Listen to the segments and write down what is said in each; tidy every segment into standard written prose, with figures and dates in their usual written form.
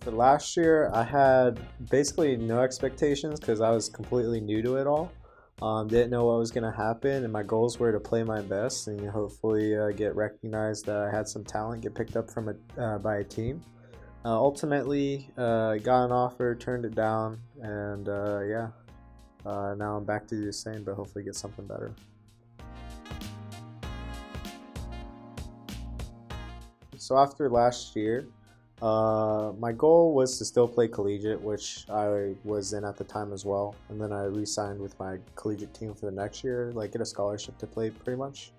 For last year, I had basically no expectations because I was completely new to it all. Didn't know what was going to happen, and my goals were to play my best and hopefully get recognized that I had some talent, get picked up from by a team. Ultimately, got an offer, turned it down, and yeah, now I'm back to do the same, but hopefully get something better. So after last year, my goal was to still play collegiate, which I was in at the time as well. And then I re-signed with my collegiate team for the next year, like get a scholarship to play pretty much.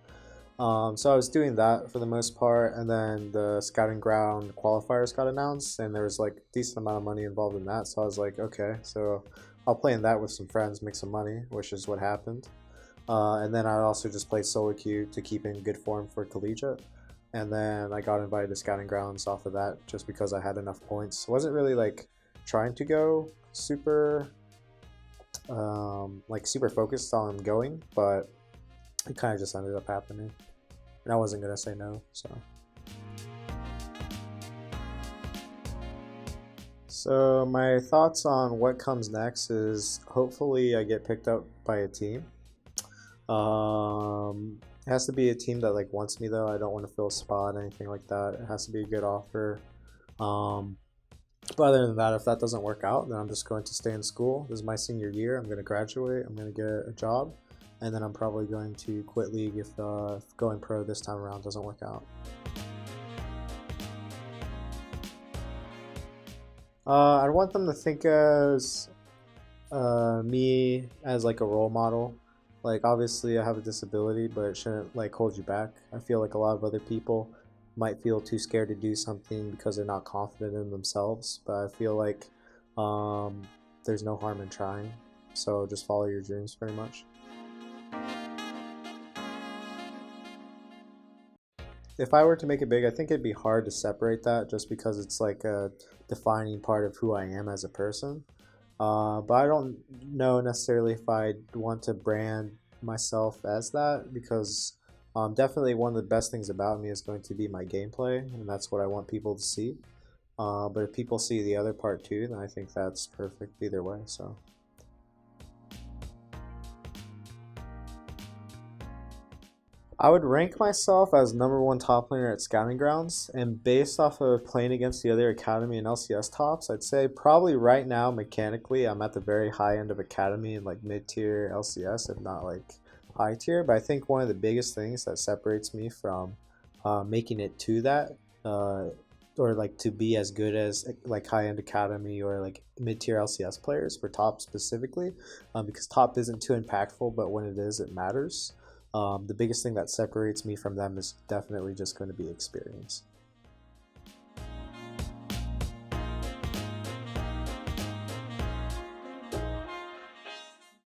So I was doing that for the most part, and then the scouting ground qualifiers got announced, and there was like a decent amount of money involved in that. So I was like, okay, so I'll play in that with some friends, make some money, which is what happened. And then I also just played solo queue to keep in good form for collegiate. And then I got invited to scouting grounds off of that just because I had enough points. I wasn't really like trying to go super super focused on going, but it kind of just ended up happening, and I wasn't gonna say no. So my thoughts on what comes next is hopefully I get picked up by a team. It has to be a team that like wants me though. I don't want to fill a spot, anything like that. It has to be a good offer. Um, but other than that, if that doesn't work out, then I'm just going to stay in school. This is my senior year. I'm going to graduate. I'm going to get a job, and then I'm probably going to quit league if going pro this time around doesn't work out. I want them to think as me as like a role model. Like obviously I have a disability, but it shouldn't like hold you back. I feel like a lot of other people might feel too scared to do something because they're not confident in themselves. But I feel like there's no harm in trying. So just follow your dreams pretty much. If I were to make it big, I think it'd be hard to separate that just because it's like a defining part of who I am as a person. But I don't know necessarily if I want to brand myself as that because definitely one of the best things about me is going to be my gameplay, and that's what I want people to see. But if people see the other part too, then I think that's perfect either way. So. I would rank myself as #1 top laner at Scouting Grounds, and based off of playing against the other Academy and LCS tops, I'd say probably right now mechanically I'm at the very high end of Academy and like mid-tier LCS, if not like high tier. But I think one of the biggest things that separates me from making it to that, or like to be as good as like high-end Academy or like mid-tier LCS players for top specifically, because top isn't too impactful, but when it is, it matters. The biggest thing that separates me from them is definitely just going to be experience.